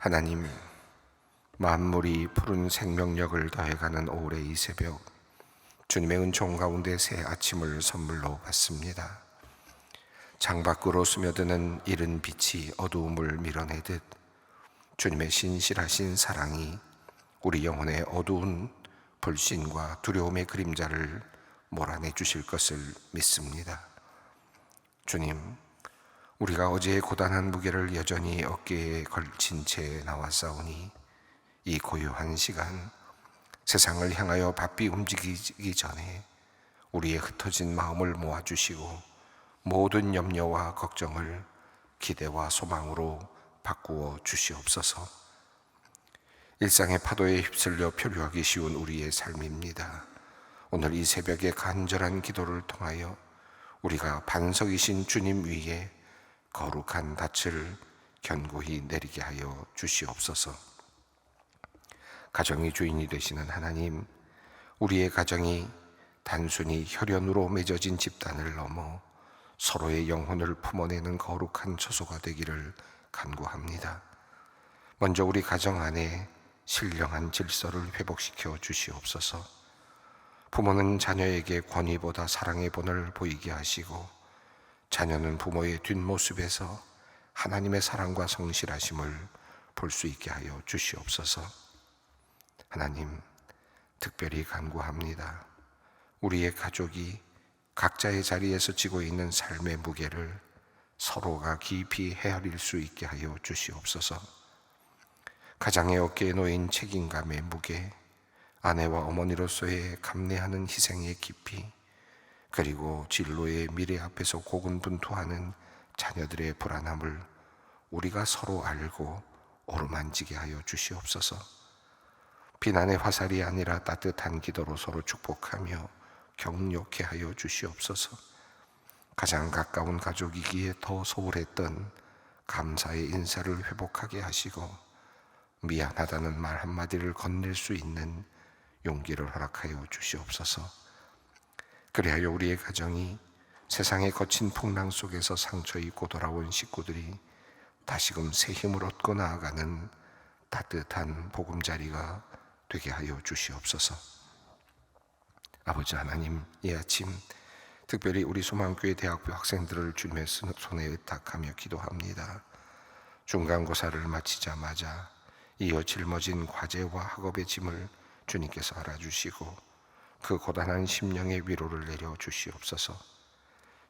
하나님, 만물이 푸른 생명력을 더해가는 올해 이 새벽, 주님의 은총 가운데 새 아침을 선물로 받습니다. 창밖으로 스며드는 이른 빛이 어두움을 밀어내듯 주님의 신실하신 사랑이 우리 영혼의 어두운 불신과 두려움의 그림자를 몰아내 주실 것을 믿습니다. 주님, 우리가 어제의 고단한 무게를 여전히 어깨에 걸친 채 나왔사오니 이 고요한 시간, 세상을 향하여 바삐 움직이기 전에 우리의 흩어진 마음을 모아주시고 모든 염려와 걱정을 기대와 소망으로 바꾸어 주시옵소서. 일상의 파도에 휩쓸려 표류하기 쉬운 우리의 삶입니다. 오늘 이 새벽에 간절한 기도를 통하여 우리가 반석이신 주님 위에 거룩한 닻을 견고히 내리게 하여 주시옵소서. 가정의 주인이 되시는 하나님, 우리의 가정이 단순히 혈연으로 맺어진 집단을 넘어 서로의 영혼을 품어내는 거룩한 처소가 되기를 간구합니다. 먼저 우리 가정 안에 신령한 질서를 회복시켜 주시옵소서. 부모는 자녀에게 권위보다 사랑의 본을 보이게 하시고, 자녀는 부모의 뒷모습에서 하나님의 사랑과 성실하심을 볼 수 있게 하여 주시옵소서. 하나님, 특별히 간구합니다. 우리의 가족이 각자의 자리에서 지고 있는 삶의 무게를 서로가 깊이 헤아릴 수 있게 하여 주시옵소서. 가장의 어깨에 놓인 책임감의 무게, 아내와 어머니로서의 감내하는 희생의 깊이, 그리고 진로의 미래 앞에서 고군분투하는 자녀들의 불안함을 우리가 서로 알고 어루만지게 하여 주시옵소서. 비난의 화살이 아니라 따뜻한 기도로 서로 축복하며 격려케 하여 주시옵소서. 가장 가까운 가족이기에 더 소홀했던 감사의 인사를 회복하게 하시고, 미안하다는 말 한마디를 건넬 수 있는 용기를 허락하여 주시옵소서. 그리하여 우리의 가정이 세상의 거친 풍랑 속에서 상처 입고 돌아온 식구들이 다시금 새 힘을 얻고 나아가는 따뜻한 보금자리가 되게 하여 주시옵소서. 아버지 하나님, 이 아침 특별히 우리 소망교회 대학교 학생들을 주님의 손에 의탁하며 기도합니다. 중간고사를 마치자마자 이어 짊어진 과제와 학업의 짐을 주님께서 알아주시고 그 고단한 심령의 위로를 내려 주시옵소서.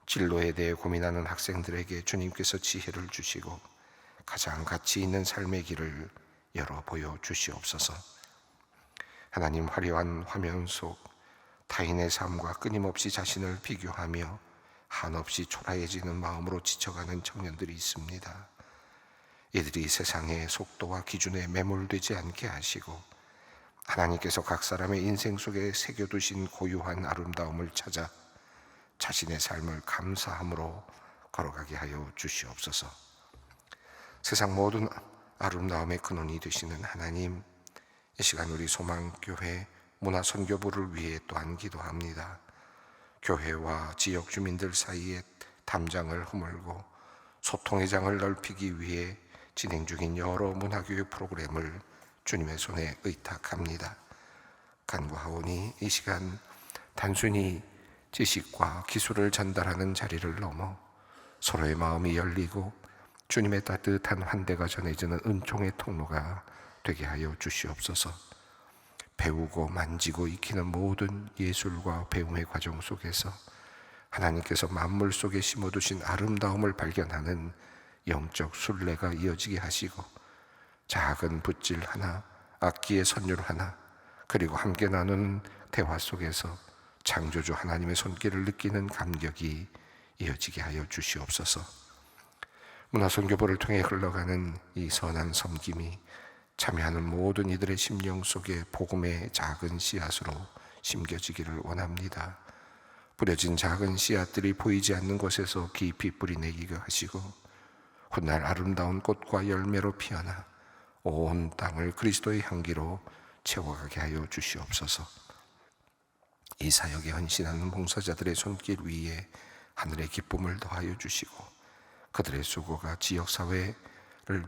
진로에 대해 고민하는 학생들에게 주님께서 지혜를 주시고 가장 가치 있는 삶의 길을 열어 보여 주시옵소서. 하나님, 화려한 화면 속 타인의 삶과 끊임없이 자신을 비교하며 한없이 초라해지는 마음으로 지쳐가는 청년들이 있습니다. 이들이 세상의 속도와 기준에 매몰되지 않게 하시고 하나님께서 각 사람의 인생 속에 새겨두신 고유한 아름다움을 찾아 자신의 삶을 감사함으로 걸어가게 하여 주시옵소서. 세상 모든 아름다움의 근원이 되시는 하나님, 이 시간 우리 소망교회 문화선교부를 위해 또한 기도합니다. 교회와 지역 주민들 사이에 담장을 허물고 소통의 장을 넓히기 위해 진행 중인 여러 문화교육 프로그램을 주님의 손에 의탁합니다. 간구하오니 이 시간 단순히 지식과 기술을 전달하는 자리를 넘어 서로의 마음이 열리고 주님의 따뜻한 환대가 전해지는 은총의 통로가 되게 하여 주시옵소서. 배우고 만지고 익히는 모든 예술과 배움의 과정 속에서 하나님께서 만물 속에 심어두신 아름다움을 발견하는 영적 순례가 이어지게 하시고, 작은 붓질 하나, 악기의 선율 하나, 그리고 함께 나누는 대화 속에서 창조주 하나님의 손길을 느끼는 감격이 이어지게 하여 주시옵소서. 문화선교부를 통해 흘러가는 이 선한 섬김이 참여하는 모든 이들의 심령 속에 복음의 작은 씨앗으로 심겨지기를 원합니다. 뿌려진 작은 씨앗들이 보이지 않는 곳에서 깊이 뿌리내기가 하시고 훗날 아름다운 꽃과 열매로 피어나 온 땅을 그리스도의 향기로 채워가게 하여 주시옵소서. 이 사역에 헌신하는 봉사자들의 손길 위에 하늘의 기쁨을 더하여 주시고 그들의 수고가 지역사회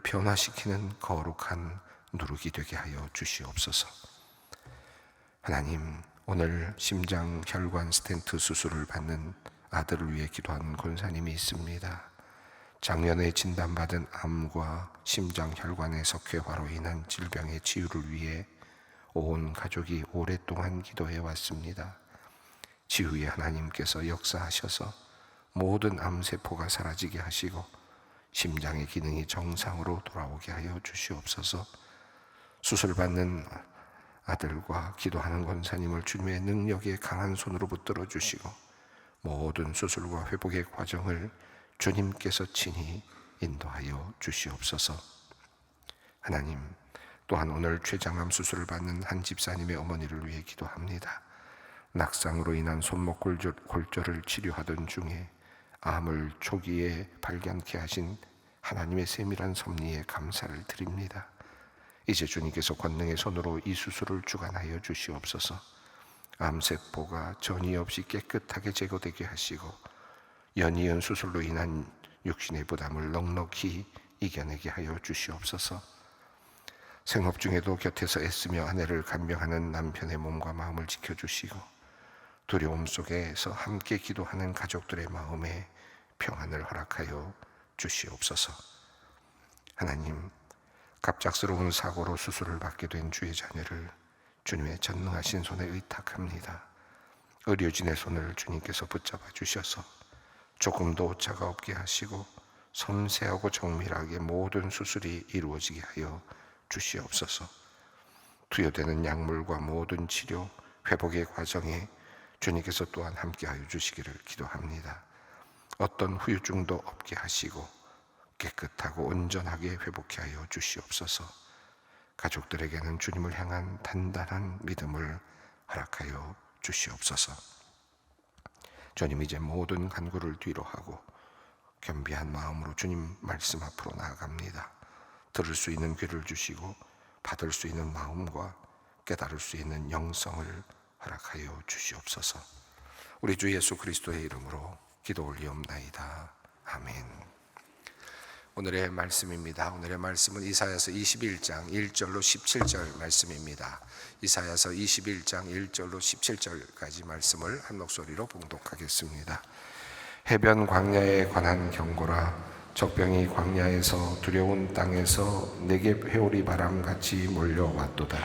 변화시키는 거룩한 누룩이 되게 하여 주시옵소서. 하나님, 오늘 심장 혈관 스텐트 수술을 받는 아들을 위해 기도하는 권사님이 있습니다. 작년에 진단받은 암과 심장 혈관의 석회화로 인한 질병의 치유를 위해 온 가족이 오랫동안 기도해 왔습니다. 치유의 하나님께서 역사하셔서 모든 암세포가 사라지게 하시고 심장의 기능이 정상으로 돌아오게 하여 주시옵소서. 수술받는 아들과 기도하는 권사님을 주님의 능력의 강한 손으로 붙들어 주시고 모든 수술과 회복의 과정을 주님께서 친히 인도하여 주시옵소서. 하나님, 또한 오늘 췌장암 수술을 받는 한 집사님의 어머니를 위해 기도합니다. 낙상으로 인한 손목 골절을 치료하던 중에 암을 초기에 발견케 하신 하나님의 세밀한 섭리에 감사를 드립니다. 이제 주님께서 권능의 손으로 이 수술을 주관하여 주시옵소서. 암세포가 전이 없이 깨끗하게 제거되게 하시고 연이은 수술로 인한 육신의 부담을 넉넉히 이겨내게 하여 주시옵소서. 생업 중에도 곁에서 애쓰며 아내를 간병하는 남편의 몸과 마음을 지켜주시고 두려움 속에서 함께 기도하는 가족들의 마음에 평안을 허락하여 주시옵소서. 하나님, 갑작스러운 사고로 수술을 받게 된 주의 자녀를 주님의 전능하신 손에 의탁합니다. 의료진의 손을 주님께서 붙잡아 주셔서 조금도 오차가 없게 하시고 섬세하고 정밀하게 모든 수술이 이루어지게 하여 주시옵소서. 투여되는 약물과 모든 치료, 회복의 과정에 주님께서 또한 함께하여 주시기를 기도합니다. 어떤 후유증도 없게 하시고 깨끗하고 온전하게 회복케 하여 주시옵소서. 가족들에게는 주님을 향한 단단한 믿음을 허락하여 주시옵소서. 주님, 이제 모든 간구를 뒤로 하고 겸비한 마음으로 주님 말씀 앞으로 나아갑니다. 들을 수 있는 귀를 주시고 받을 수 있는 마음과 깨달을 수 있는 영성을 허락하여 주시옵소서. 우리 주 예수 그리스도의 이름으로 기도 올리옵나이다. 아멘. 오늘의 말씀입니다. 오늘의 말씀은 이사야서 21장 1절로 17절 말씀입니다. 이사야서 21장 1절로 17절까지 말씀을 한 목소리로 봉독하겠습니다. 해변 광야에 관한 경고라. 적병이 광야에서 두려운 땅에서 내게 회오리 바람같이 몰려왔도다.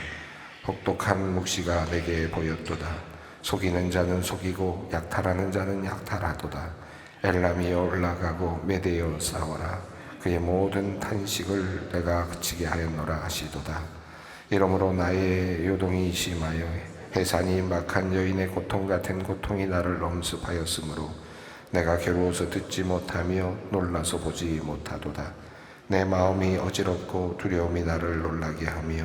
혹독한 묵시가 내게 보였도다. 속이는 자는 속이고 약탈하는 자는 약탈하도다. 엘람이여 올라가고 메대여 싸워라. 그의 모든 탄식을 내가 그치게 하였노라 하시도다. 이러므로 나의 요동이 심하여 해산이 막한 여인의 고통 같은 고통이 나를 엄습하였으므로 내가 괴로워서 듣지 못하며 놀라서 보지 못하도다. 내 마음이 어지럽고 두려움이 나를 놀라게 하며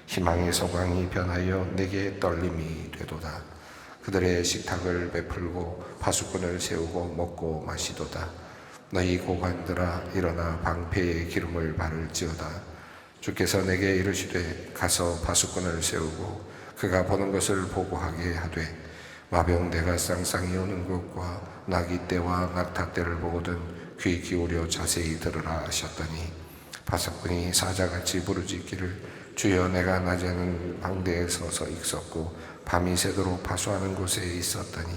희망의 소광이 변하여 내게 떨림이 되도다. 그들의 식탁을 베풀고 파수꾼을 세우고 먹고 마시도다. 너희 고관들아 일어나 방패의 기름을 바를지어다. 주께서 내게 이르시되 가서 파수꾼을 세우고 그가 보는 것을 보고하게 하되 마병대가 쌍쌍이 오는 것과 나기 때와 낙타 때를 보거든 귀 기울여 자세히 들으라 하셨더니 파수꾼이 사자같이 부르짖기를 주여 내가 낮에는 방대에 서서 있었고 밤이 새도록 파수하는 곳에 있었더니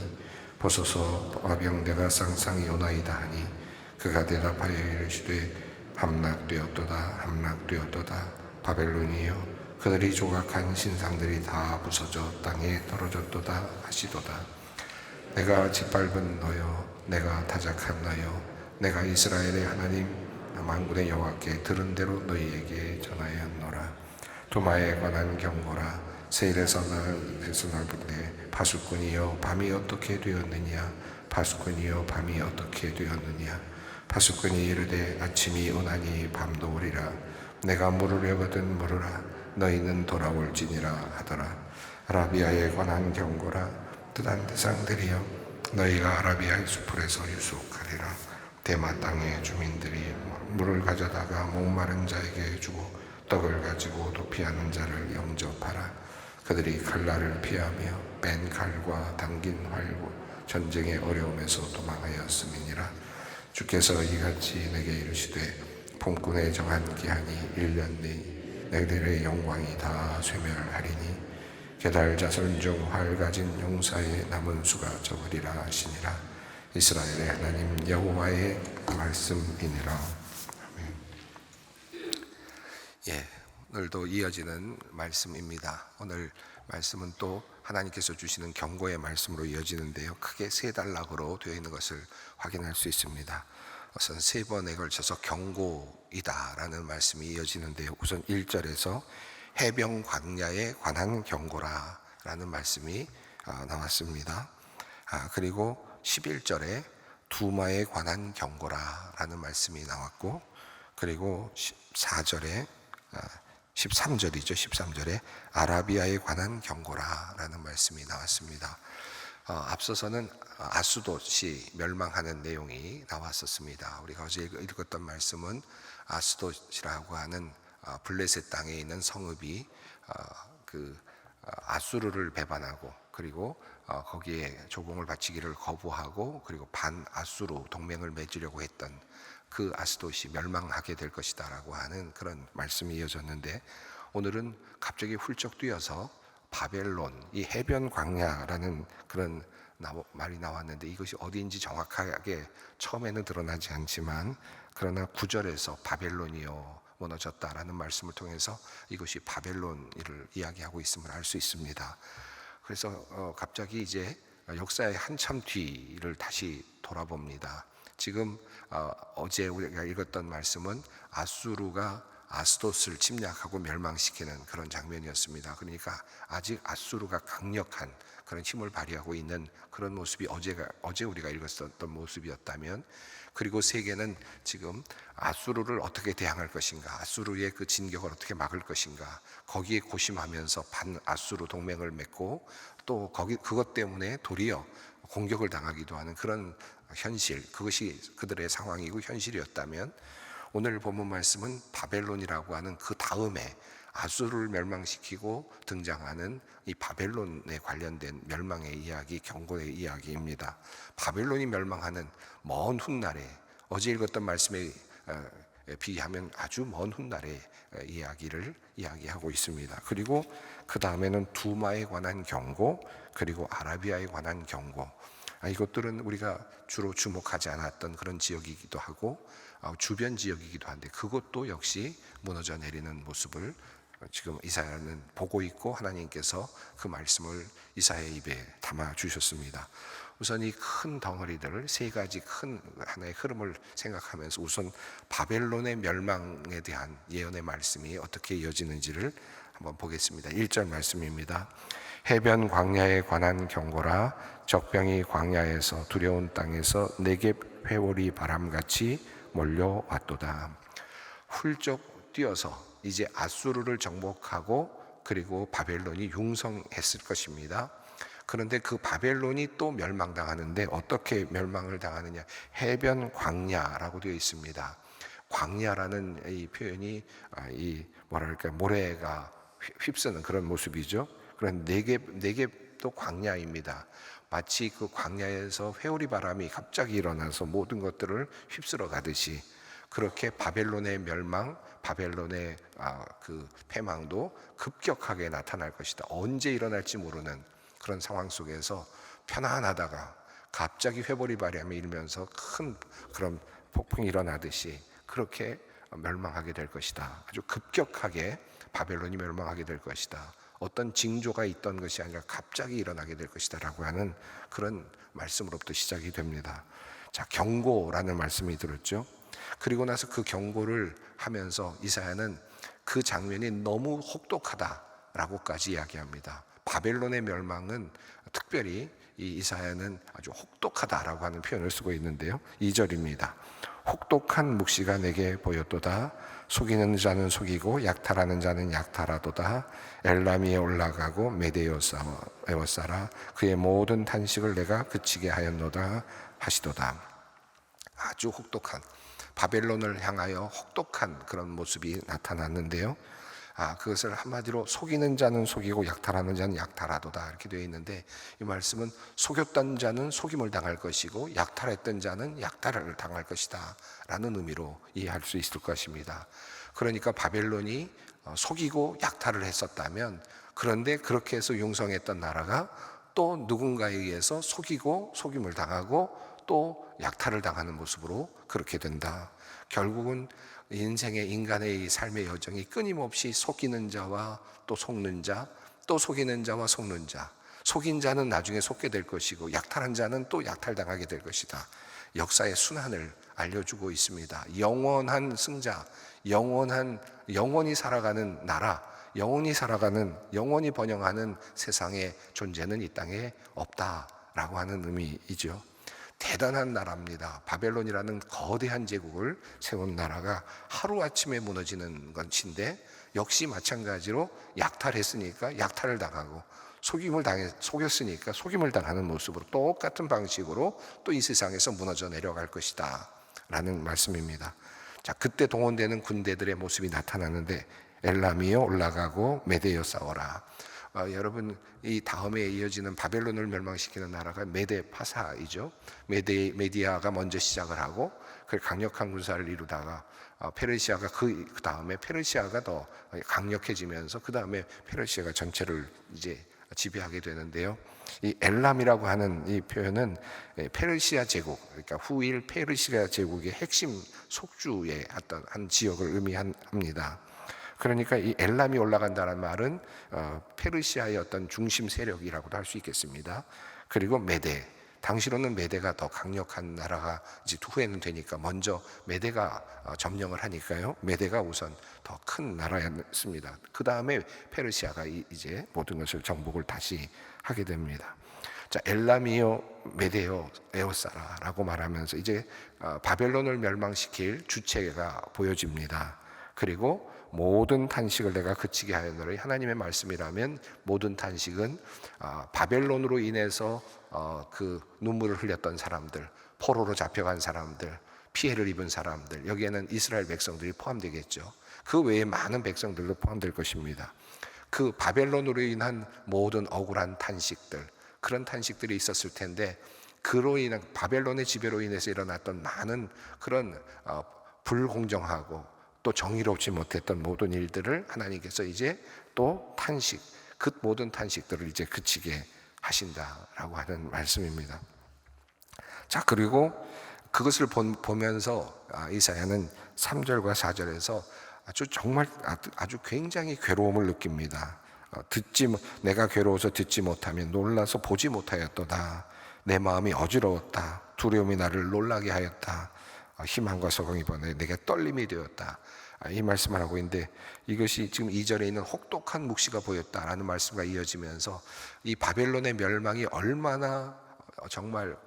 보소서 마병대가 쌍쌍이 오나이다 하니 그가 대답하여 이르시되 함락되었도다 함락되었도다. 바벨론이여 그들이 조각한 신상들이 다 부서져 땅에 떨어졌도다 하시도다. 내가 짓밟은 너여 내가 타작한 너여 내가 이스라엘의 하나님 만군의 여호와께 들은 대로 너희에게 전하였노라. 두마에 관한 경고라. 세일에서 날 부르되 파수꾼이여 밤이 어떻게 되었느냐. 파수꾼이여 밤이 어떻게 되었느냐. 파수꾼이 이르되 아침이 오나니 밤도 오리라. 내가 물으려거든 물으라. 너희는 돌아올지니라 하더라. 아라비아에 관한 경고라. 뜻한 대상들이여 너희가 아라비아의 수풀에서 유숙하리라. 대마 땅의 주민들이 물을 가져다가 목마른 자에게 주고 떡을 가지고 도피하는 자를 영접하라. 그들이 칼날을 피하며 뺀 칼과 당긴 활과 전쟁의 어려움에서 도망하였음이니라. 주께서 이같이 내게 이르시되 품꾼의 정한 기한이 1년 내 너희들의 영광이 다 쇠멸하리니 게달 자손 중 활 가진 용사의 남은 수가 적으리라 하시니라. 이스라엘의 하나님 여호와의 말씀이니라. 아멘. 오늘도 이어지는 말씀입니다. 오늘 말씀은 또 하나님께서 주시는 경고의 말씀으로 이어지는데요, 크게 세 단락으로 되어 있는 것을 확인할 수 있습니다. 우선 세 번에 걸쳐서 경고이다라는 말씀이 이어지는데요, 우선 1절에서 해변 광야에 관한 경고라 라는 말씀이 나왔습니다. 그리고 11절에 두마에 관한 경고라 라는 말씀이 나왔고, 그리고 4절에 13절이죠. 13절에 아라비아에 관한 경고라 라는 말씀이 나왔습니다. 앞서서는 아수돗이 멸망하는 내용이 나왔었습니다. 우리가 어제 읽었던 말씀은 아수돗이라고 하는 블레셋 땅에 있는 성읍이 아수르를 배반하고, 그리고 거기에 조공을 바치기를 거부하고, 그리고 반아수르 동맹을 맺으려고 했던 그 아스돗이 멸망하게 될 것이다 라고 하는 그런 말씀이 이어졌는데, 오늘은 갑자기 훌쩍 뛰어서 바벨론, 이 해변 광야라는 그런 말이 나왔는데, 이것이 어디인지 정확하게 처음에는 드러나지 않지만, 그러나 9절에서 바벨론이요 무너졌다라는 말씀을 통해서 이것이 바벨론을 이야기하고 있음을 알 수 있습니다. 그래서 갑자기 이제 역사의 한참 뒤를 다시 돌아봅니다. 지금 어제 우리가 읽었던 말씀은 아수르가 아스돗을 침략하고 멸망시키는 그런 장면이었습니다. 그러니까 아직 아수르가 강력한 그런 힘을 발휘하고 있는 그런 모습이 어제 우리가 읽었던 모습이었다면, 그리고 세계는 지금 아수르를 어떻게 대항할 것인가, 아수르의 그 진격을 어떻게 막을 것인가, 거기에 고심하면서 반아수르 동맹을 맺고, 또 그것 때문에 도리어 공격을 당하기도 하는 그런 현실, 그것이 그들의 상황이고 현실이었다면, 오늘 본문 말씀은 바벨론이라고 하는 그 다음에 아수르를 멸망시키고 등장하는 이 바벨론에 관련된 멸망의 이야기, 경고의 이야기입니다. 바벨론이 멸망하는 먼 훗날에, 어제 읽었던 말씀에 비하면 아주 먼 훗날의 이야기를 이야기하고 있습니다. 그리고 그 다음에는 두마에 관한 경고, 그리고 아라비아에 관한 경고. 이것들은 우리가 주로 주목하지 않았던 그런 지역이기도 하고 주변 지역이기도 한데, 그것도 역시 무너져 내리는 모습을 지금 이사야는 보고 있고, 하나님께서 그 말씀을 이사야의 입에 담아 주셨습니다. 우선 이 큰 덩어리들을 세 가지 큰 하나의 흐름을 생각하면서 우선 바벨론의 멸망에 대한 예언의 말씀이 어떻게 이어지는지를 한번 보겠습니다. 1절 말씀입니다. 해변 광야에 관한 경고라. 적병이 광야에서 두려운 땅에서 네겝 회오리 바람같이 몰려왔도다. 훌쩍 뛰어서 이제 아수르를 정복하고, 그리고 바벨론이 융성했을 것입니다. 그런데 그 바벨론이 또 멸망당하는데, 어떻게 멸망을 당하느냐, 해변 광야라고 되어 있습니다. 광야라는 이 표현이 모래가 휩쓰는 그런 모습이죠. 그런 네겝도 광야입니다. 마치 그 광야에서 회오리 바람이 갑자기 일어나서 모든 것들을 휩쓸어 가듯이, 그렇게 바벨론의 멸망, 바벨론의 그 패망도 급격하게 나타날 것이다. 언제 일어날지 모르는 그런 상황 속에서 편안하다가 갑자기 회오리 바람이 일면서 큰 그런 폭풍이 일어나듯이 그렇게 멸망하게 될 것이다. 아주 급격하게 바벨론이 멸망하게 될 것이다. 어떤 징조가 있던 것이 아니라 갑자기 일어나게 될 것이다 라고 하는 그런 말씀으로부터 시작이 됩니다. 자, 경고라는 말씀이 들었죠. 그리고 나서 그 경고를 하면서 이사야는 그 장면이 너무 혹독하다라고까지 이야기합니다. 바벨론의 멸망은 특별히 이 이사야는 아주 혹독하다라고 하는 표현을 쓰고 있는데요, 2절입니다. 혹독한 묵시가 내게 보였도다. 속이는 자는 속이고 약탈하는 자는 약탈하도다. 엘람 위에 올라가고 메대에 에워싸라. 그의 모든 탄식을 내가 그치게 하였노다 하시도다. 아주 혹독한, 바벨론을 향하여 혹독한 그런 모습이 나타났는데요, 그것을 한마디로 속이는 자는 속이고 약탈하는 자는 약탈하도다 이렇게 되어 있는데, 이 말씀은 속였던 자는 속임을 당할 것이고 약탈했던 자는 약탈을 당할 것이다 라는 의미로 이해할 수 있을 것입니다. 그러니까 바벨론이 속이고 약탈을 했었다면, 그런데 그렇게 해서 융성했던 나라가 또 누군가에 의해서 속이고 속임을 당하고 또 약탈을 당하는 모습으로 그렇게 된다. 결국은 인생의 인간의 삶의 여정이 끊임없이 속이는 자와 또 속는 자, 또 속이는 자와 속는 자, 속인 자는 나중에 속게 될 것이고 약탈한 자는 또 약탈당하게 될 것이다. 역사의 순환을 알려주고 있습니다. 영원한 승자, 영원히 살아가는 나라, 영원히 번영하는 세상의 존재는 이 땅에 없다라고 하는 의미이죠. 대단한 나라입니다. 바벨론이라는 거대한 제국을 세운 나라가 하루아침에 무너지는 것인데, 역시 마찬가지로 약탈했으니까 약탈을 당하고 속였으니까 속임을 당하는 모습으로 똑같은 방식으로 또 이 세상에서 무너져 내려갈 것이다 라는 말씀입니다. 자, 그때 동원되는 군대들의 모습이 나타나는데, 엘람이여 올라가고 메대여 싸워라. 여러분, 이 다음에 이어지는 바벨론을 멸망시키는 나라가 메데 파사이죠. 메디아가 먼저 시작을 하고 그 강력한 군사를 이루다가 페르시아가 그 다음에 페르시아가 더 강력해지면서 그 다음에 페르시아가 전체를 이제 지배하게 되는데요. 이 엘람이라고 하는 이 표현은 페르시아 제국, 그러니까 후일 페르시아 제국의 핵심 속주의 어떤 한 지역을 의미합니다. 그러니까 이 엘람이 올라간다는 말은 페르시아의 어떤 중심 세력이라고도 할 수 있겠습니다. 그리고 메데, 당시로는 메데가 더 강력한 나라가 이제 후에는 되니까 먼저 메데가 점령을 하니까요. 메데가 우선 더 큰 나라였습니다. 그 다음에 페르시아가 이제 모든 것을 정복을 다시 하게 됩니다. 자, 엘람이요 메데요 에오사라라고 말하면서 이제 바벨론을 멸망시킬 주체가 보여집니다. 그리고 모든 탄식을 내가 그치게 하였노니, 하나님의 말씀이라면 모든 탄식은 바벨론으로 인해서 그 눈물을 흘렸던 사람들, 포로로 잡혀간 사람들, 피해를 입은 사람들, 여기에는 이스라엘 백성들이 포함되겠죠. 그 외에 많은 백성들도 포함될 것입니다. 그 바벨론으로 인한 모든 억울한 탄식들, 그런 탄식들이 있었을 텐데, 그로 인한 바벨론의 지배로 인해서 일어났던 많은 그런 불공정하고 또 정의롭지 못했던 모든 일들을 하나님께서 이제 또 그 모든 탄식들을 이제 그치게 하신다라고 하는 말씀입니다. 자, 그리고 그것을 보면서 이사야는 3절과 4절에서 아주 굉장히 괴로움을 느낍니다. 내가 괴로워서 듣지 못하면 놀라서 보지 못하였도다. 내 마음이 어지러웠다. 두려움이 나를 놀라게 하였다. 희망과 소망이 번에 내게 떨림이 되었다. 이 말씀을 하고 있는데, 이것이 지금 2절에 있는 혹독한 묵시가 보였다라는 말씀과 이어지면서 이 바벨론의 멸망이 얼마나 정말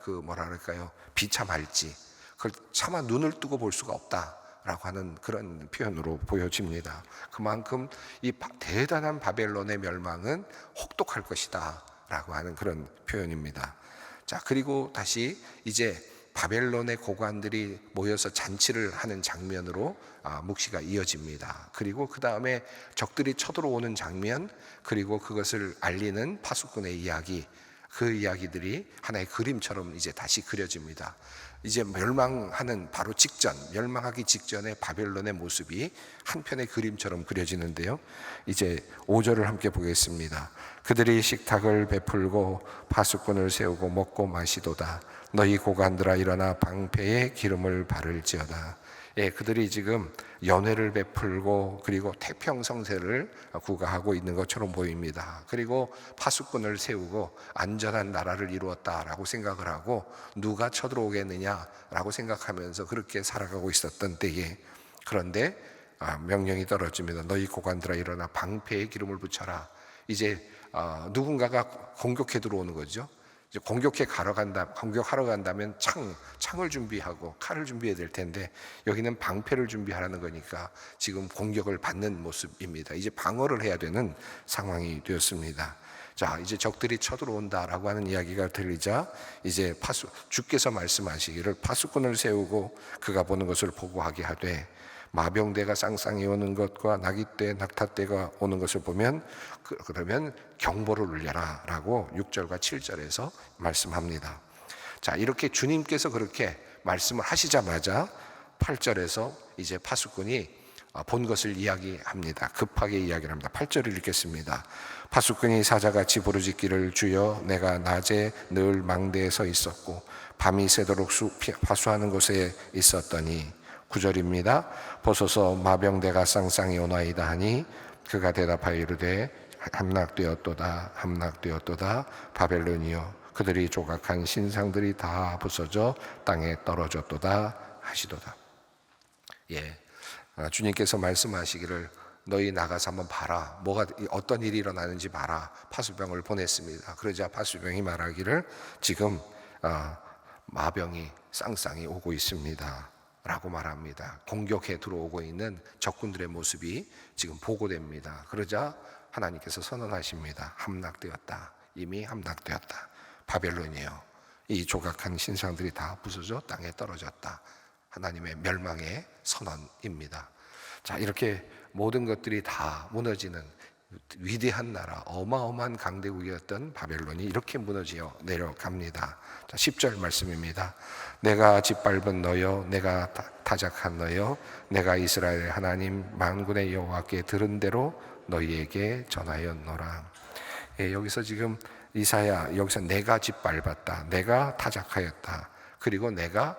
비참할지, 그걸 차마 눈을 뜨고 볼 수가 없다라고 하는 그런 표현으로 보여집니다. 그만큼 이 대단한 바벨론의 멸망은 혹독할 것이다 라고 하는 그런 표현입니다. 자, 그리고 다시 이제 바벨론의 고관들이 모여서 잔치를 하는 장면으로 묵시가 이어집니다. 그리고 그 다음에 적들이 쳐들어오는 장면, 그리고 그것을 알리는 파수꾼의 이야기, 그 이야기들이 하나의 그림처럼 이제 다시 그려집니다. 이제 멸망하기 직전에 바벨론의 모습이 한편의 그림처럼 그려지는데요. 이제 5절을 함께 보겠습니다. 그들이 식탁을 베풀고 파수꾼을 세우고 먹고 마시도다. 너희 고관들아 일어나 방패에 기름을 바를지어다. 그들이 지금 연회를 베풀고 그리고 태평성세를 구가하고 있는 것처럼 보입니다. 그리고 파수꾼을 세우고 안전한 나라를 이루었다라고 생각을 하고 누가 쳐들어오겠느냐라고 생각하면서 그렇게 살아가고 있었던 때에, 그런데 명령이 떨어집니다. 너희 고관들아 일어나 방패에 기름을 붙여라. 이제 누군가가 공격해 들어오는 거죠. 이제 공격하러 간다면 창을 준비하고 칼을 준비해야 될 텐데, 여기는 방패를 준비하라는 거니까 지금 공격을 받는 모습입니다. 이제 방어를 해야 되는 상황이 되었습니다. 자, 이제 적들이 쳐들어온다라고 하는 이야기가 들리자 이제 주께서 말씀하시기를 파수꾼을 세우고 그가 보는 것을 보고하게 하되 마병대가 쌍쌍이 오는 것과 나귀떼, 낙타떼가 오는 것을 보면 그러면 경보를 울려라 라고 6절과 7절에서 말씀합니다. 자, 이렇게 주님께서 그렇게 말씀을 하시자마자 8절에서 이제 파수꾼이 본 것을 이야기합니다. 급하게 이야기를 합니다. 8절을 읽겠습니다. 파수꾼이 사자같이 부르짖기를 주여 내가 낮에 늘 망대에 서 있었고 밤이 새도록 파수하는 곳에 있었더니 9절입니다. 보소서 마병대가 쌍쌍이 오나이다 하니 그가 대답하여 이르되 함락되었도다 함락되었도다 바벨론이여 그들이 조각한 신상들이 다 부서져 땅에 떨어졌도다 하시도다. 예, 주님께서 말씀하시기를 너희 나가서 한번 봐라. 어떤 일이 일어나는지 봐라. 파수병을 보냈습니다. 그러자 파수병이 말하기를 지금 마병이 쌍쌍이 오고 있습니다 라고 말합니다. 공격해 들어오고 있는 적군들의 모습이 지금 보고됩니다. 그러자 하나님께서 선언하십니다. 함락되었다. 이미 함락되었다. 바벨론이요, 이 조각한 신상들이 다 부서져 땅에 떨어졌다. 하나님의 멸망의 선언입니다. 자, 이렇게 모든 것들이 다 무너지는 위대한 나라, 어마어마한 강대국이었던 바벨론이 이렇게 무너져 내려갑니다. 자, 10절 말씀입니다. 내가 짓밟은 너여, 내가 타작한 너여, 내가 이스라엘 하나님 만군의 여호와께 들은 대로 너희에게 전하였노라. 예, 여기서 지금 이사야, 여기서 내가 짓밟았다, 내가 타작하였다, 그리고 내가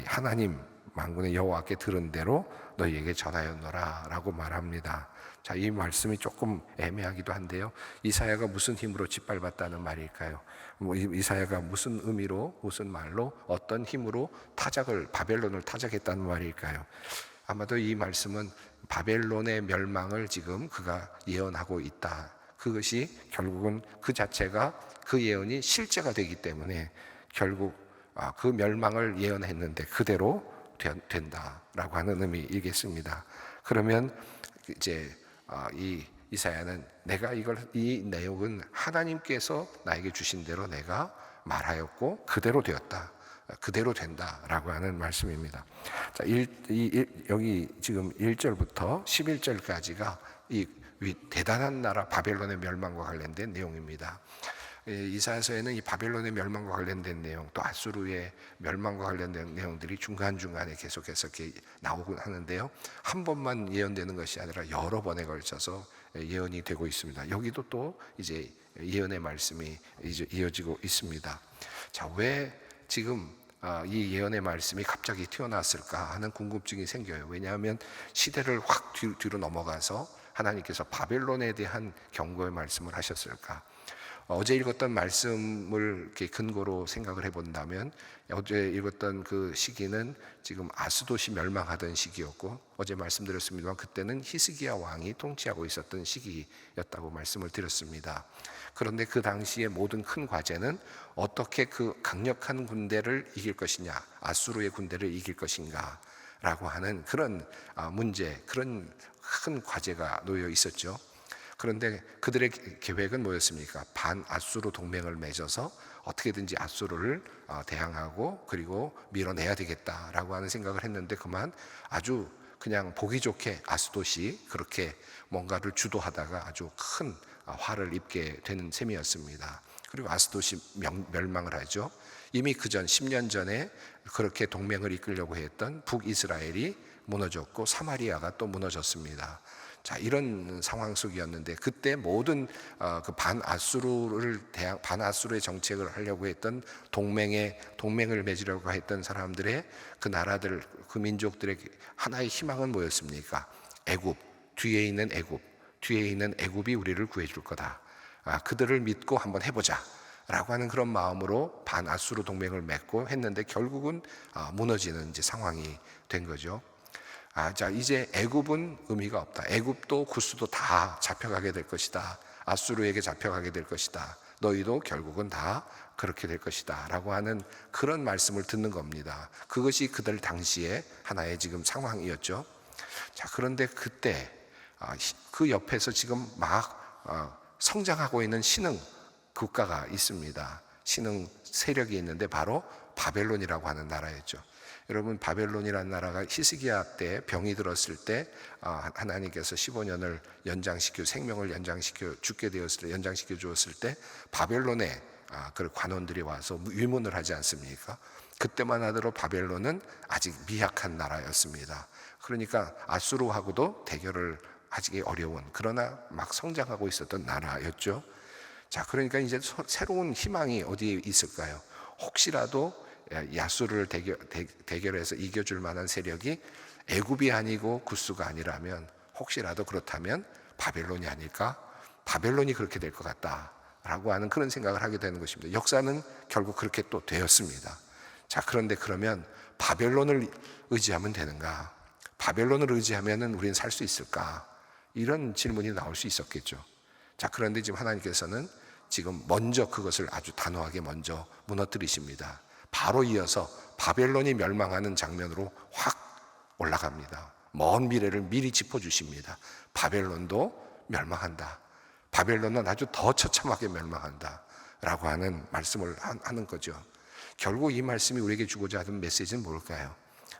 하나님 만군의 여호와께 들은 대로 너희에게 전하였노라 라고 말합니다. 자, 이 말씀이 조금 애매하기도 한데요, 이사야가 무슨 힘으로 짓밟았다는 말일까요? 이사야가 무슨 의미로, 무슨 말로, 어떤 힘으로 바벨론을 타작했다는 말일까요? 아마도 이 말씀은 바벨론의 멸망을 지금 그가 예언하고 있다. 그것이 결국은 그 자체가 그 예언이 실제가 되기 때문에 결국 그 멸망을 예언했는데 그대로 된다라고 하는 의미이겠습니다. 그러면 이제 이 이사야는 내가 이 내용은 하나님께서 나에게 주신 대로 내가 말하였고 그대로 되었다, 그대로 된다라고 하는 말씀입니다. 자, 여기 지금 1절부터 11절까지가 이 대단한 나라 바벨론의 멸망과 관련된 내용입니다. 이사야서에는 이 바벨론의 멸망과 관련된 내용, 또 아수르의 멸망과 관련된 내용들이 중간중간에 계속해서 이렇게 나오곤 하는데요, 한 번만 예언되는 것이 아니라 여러 번에 걸쳐서 예언이 되고 있습니다. 여기도 또 이제 예언의 말씀이 이제 이어지고 있습니다. 자, 왜 지금 이 예언의 말씀이 갑자기 튀어나왔을까 하는 궁금증이 생겨요. 왜냐하면 시대를 확 뒤로 넘어가서 하나님께서 바벨론에 대한 경고의 말씀을 하셨을까? 어제 읽었던 말씀을 이렇게 근거로 생각을 해본다면, 어제 읽었던 그 시기는 지금 아스돗이 멸망하던 시기였고, 어제 말씀드렸습니다만 그때는 히스기야 왕이 통치하고 있었던 시기였다고 말씀을 드렸습니다. 그런데 그 당시의 모든 큰 과제는 어떻게 그 강력한 군대를 이길 것이냐, 아수르의 군대를 이길 것인가 라고 하는 그런 문제, 그런 큰 과제가 놓여 있었죠. 그런데 그들의 계획은 뭐였습니까? 반아수르 동맹을 맺어서 어떻게든지 아수르를 대항하고 그리고 밀어내야 되겠다라고 하는 생각을 했는데, 그만 아주 그냥 보기 좋게 아스돗이 그렇게 뭔가를 주도하다가 아주 큰 화를 입게 되는 셈이었습니다. 그리고 아스돗이 멸망을 하죠. 이미 그전 10년 전에 그렇게 동맹을 이끌려고 했던 북이스라엘이 무너졌고 사마리아가 또 무너졌습니다. 자, 이런 상황 속이었는데 그때 모든 그 반아수르의 정책을 하려고 했던 동맹을 맺으려고 했던 사람들의 그 나라들, 그 민족들의 하나의 희망은 뭐였습니까? 뒤에 있는 애굽이 우리를 구해줄 거다. 그들을 믿고 한번 해보자 라고 하는 그런 마음으로 반아수르 동맹을 맺고 했는데 결국은 무너지는 이제 상황이 된 거죠. 자, 이제 애굽은 의미가 없다. 애굽도 구스도 다 잡혀가게 될 것이다. 아수르에게 잡혀가게 될 것이다. 너희도 결국은 다 그렇게 될 것이다 라고 하는 그런 말씀을 듣는 겁니다. 그것이 그들 당시에 하나의 지금 상황이었죠. 자, 그런데 그때 그 옆에서 지금 막 성장하고 있는 신흥 국가가 있습니다. 신흥 세력이 있는데 바로 바벨론이라고 하는 나라였죠. 여러분, 바벨론이라는 나라가 히스기야 때 병이 들었을 때 하나님께서 15년을 생명을 연장시켜 죽게 되었을 때 연장시켜 주었을 때 바벨론에 그 관원들이 와서 위문을 하지 않습니까? 그때만 하더라도 바벨론은 아직 미약한 나라였습니다. 그러니까 아수르하고도 대결을 하기 어려운, 그러나 막 성장하고 있었던 나라였죠. 자, 그러니까 이제 새로운 희망이 어디에 있을까요? 혹시라도 야수를 대결해서 이겨줄 만한 세력이 애굽이 아니고 구스가 아니라면, 혹시라도 그렇다면 바벨론이 아닐까? 바벨론이 그렇게 될 것 같다라고 하는 그런 생각을 하게 되는 것입니다. 역사는 결국 그렇게 또 되었습니다. 자, 그런데 그러면 바벨론을 의지하면 되는가? 바벨론을 의지하면 우리는 살 수 있을까? 이런 질문이 나올 수 있었겠죠. 자, 그런데 지금 하나님께서는 지금 먼저 그것을 아주 단호하게 먼저 무너뜨리십니다. 바로 이어서 바벨론이 멸망하는 장면으로 확 올라갑니다. 먼 미래를 미리 짚어주십니다. 바벨론도 멸망한다. 바벨론은 아주 더 처참하게 멸망한다 라고 하는 말씀을 하는 거죠. 결국 이 말씀이 우리에게 주고자 하는 메시지는 뭘까요?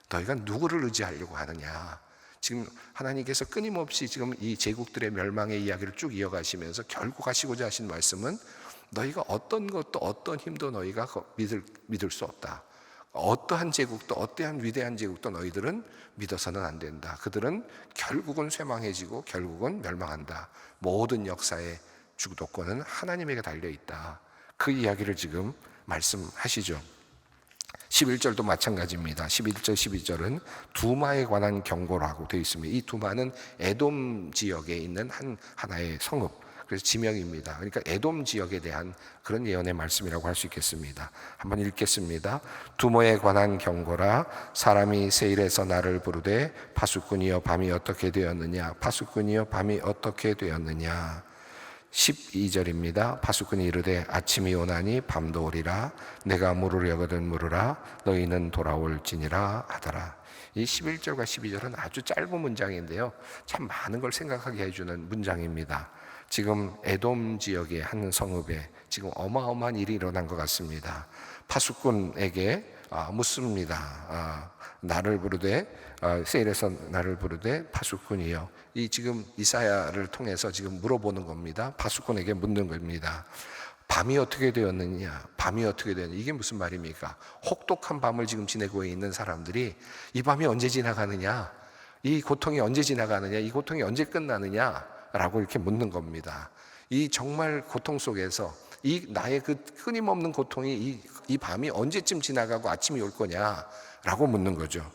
너희가 누구를 의지하려고 하느냐? 지금 하나님께서 끊임없이 지금 이 제국들의 멸망의 이야기를 쭉 이어가시면서 결국 하시고자 하신 말씀은, 너희가 어떤 것도 어떤 힘도 너희가 믿을 수 없다. 어떠한 제국도 어떠한 위대한 제국도 너희들은 믿어서는 안 된다. 그들은 결국은 쇠망해지고 결국은 멸망한다. 모든 역사의 주도권은 하나님에게 달려있다. 그 이야기를 지금 말씀하시죠. 11절도 마찬가지입니다. 11절, 12절은 두마에 관한 경고라고 되어 있습니다. 이 두마는 에돔 지역에 있는 하나의 성읍, 그래서 지명입니다. 그러니까 에돔 지역에 대한 그런 예언의 말씀이라고 할 수 있겠습니다. 한번 읽겠습니다. 두모에 관한 경고라. 사람이 세일에서 나를 부르되 파수꾼이여 밤이 어떻게 되었느냐? 파수꾼이여 밤이 어떻게 되었느냐? 12절입니다. 파수꾼이 이르되 아침이 오나니 밤도 오리라. 내가 물으려거든 물으라. 너희는 돌아올지니라 하더라. 이 11절과 12절은 아주 짧은 문장인데요, 참 많은 걸 생각하게 해주는 문장입니다. 지금 에돔 지역의 한 성읍에 지금 어마어마한 일이 일어난 것 같습니다. 파수꾼에게 묻습니다. 나를 부르되 세일에서 나를 부르되 파수꾼이요. 이 지금 이사야를 통해서 지금 물어보는 겁니다. 파수꾼에게 묻는 겁니다. 밤이 어떻게 되었느냐? 밤이 어떻게 되었느냐? 이게 무슨 말입니까? 혹독한 밤을 지금 지내고 있는 사람들이 이 밤이 언제 지나가느냐? 이 고통이 언제 지나가느냐? 이 고통이 언제 끝나느냐? 라고 이렇게 묻는 겁니다. 이 정말 고통 속에서 이 나의 그 끊임없는 고통이 이 밤이 언제쯤 지나가고 아침이 올 거냐라고 묻는 거죠.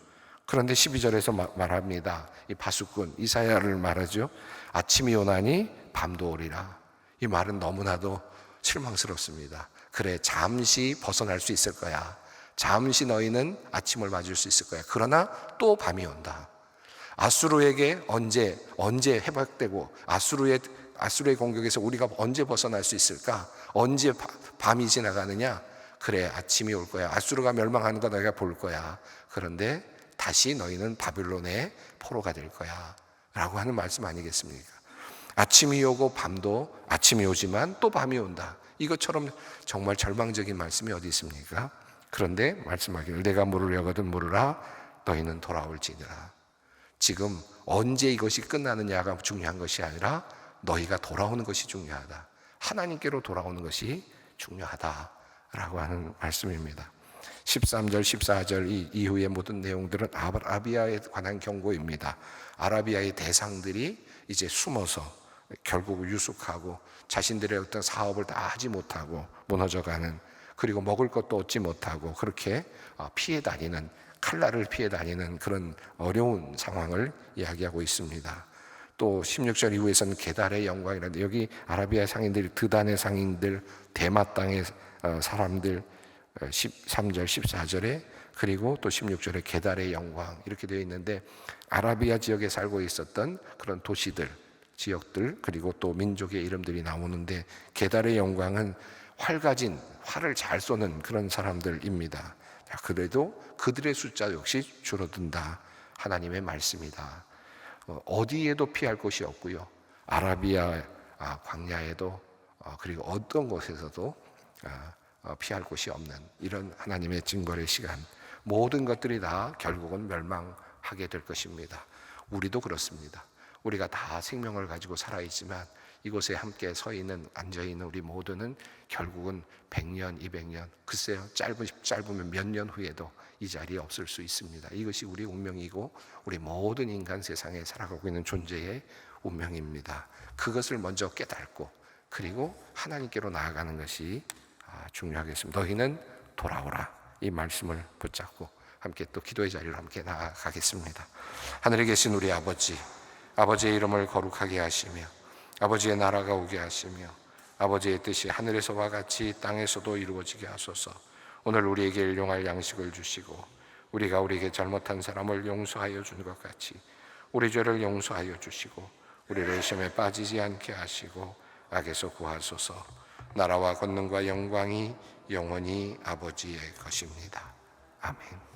그런데 12절에서 말합니다. 이 파수꾼 이사야를 말하죠. 아침이 오나니 밤도 오리라. 이 말은 너무나도 실망스럽습니다. 그래, 잠시 벗어날 수 있을 거야. 잠시 너희는 아침을 맞을 수 있을 거야. 그러나 또 밤이 온다. 아수르에게 언제 회복되고 아수르의 공격에서 우리가 언제 벗어날 수 있을까? 언제 밤이 지나가느냐? 그래, 아침이 올 거야. 아수르가 멸망하는 거 너희가 볼 거야. 그런데 다시 너희는 바벨론의 포로가 될 거야 라고 하는 말씀 아니겠습니까? 아침이 오고 아침이 오지만 또 밤이 온다. 이것처럼 정말 절망적인 말씀이 어디 있습니까? 그런데 말씀하기를 내가 물으려거든 물으라. 너희는 돌아올지니라. 지금 언제 이것이 끝나느냐가 중요한 것이 아니라 너희가 돌아오는 것이 중요하다. 하나님께로 돌아오는 것이 중요하다라고 하는 말씀입니다. 13절, 14절 이 이후의 모든 내용들은 아라비아에 관한 경고입니다. 아라비아의 대상들이 이제 숨어서 결국 유숙하고 자신들의 어떤 사업을 다 하지 못하고 무너져가는, 그리고 먹을 것도 얻지 못하고 그렇게 피해 다니는, 칼날을 피해 다니는 그런 어려운 상황을 이야기하고 있습니다. 또 16절 이후에서는 게달의 영광이라는데, 여기 아라비아 상인들, 드단의 상인들, 데마 땅의 사람들, 13절 14절에 그리고 또 16절에 게달의 영광 이렇게 되어 있는데, 아라비아 지역에 살고 있었던 그런 도시들, 지역들, 그리고 또 민족의 이름들이 나오는데, 게달의 영광은 활을 잘 쏘는 그런 사람들입니다. 그래도 그들의 숫자 역시 줄어든다. 하나님의 말씀이다. 어디에도 피할 곳이 없고요. 아라비아 광야에도 그리고 어떤 곳에서도 피할 곳이 없는 이런 하나님의 증거의 시간. 모든 것들이 다 결국은 멸망하게 될 것입니다. 우리도 그렇습니다. 우리가 다 생명을 가지고 살아있지만 이곳에 함께 서 있는, 앉아 있는 우리 모두는 결국은 100년, 200년, 글쎄요, 짧으면 몇 년 후에도 이 자리에 없을 수 있습니다. 이것이 우리 운명이고 우리 모든 인간 세상에 살아가고 있는 존재의 운명입니다. 그것을 먼저 깨닫고 그리고 하나님께로 나아가는 것이 중요하겠습니다. 너희는 돌아오라, 이 말씀을 붙잡고 함께 또 기도의 자리로 함께 나아가겠습니다. 하늘에 계신 우리 아버지, 아버지의 이름을 거룩하게 하시며 아버지의 나라가 오게 하시며 아버지의 뜻이 하늘에서와 같이 땅에서도 이루어지게 하소서. 오늘 우리에게 일용할 양식을 주시고 우리가 우리에게 잘못한 사람을 용서하여 준 것 같이 우리 죄를 용서하여 주시고 우리를 시험에 빠지지 않게 하시고 악에서 구하소서. 나라와 권능과 영광이 영원히 아버지의 것입니다. 아멘.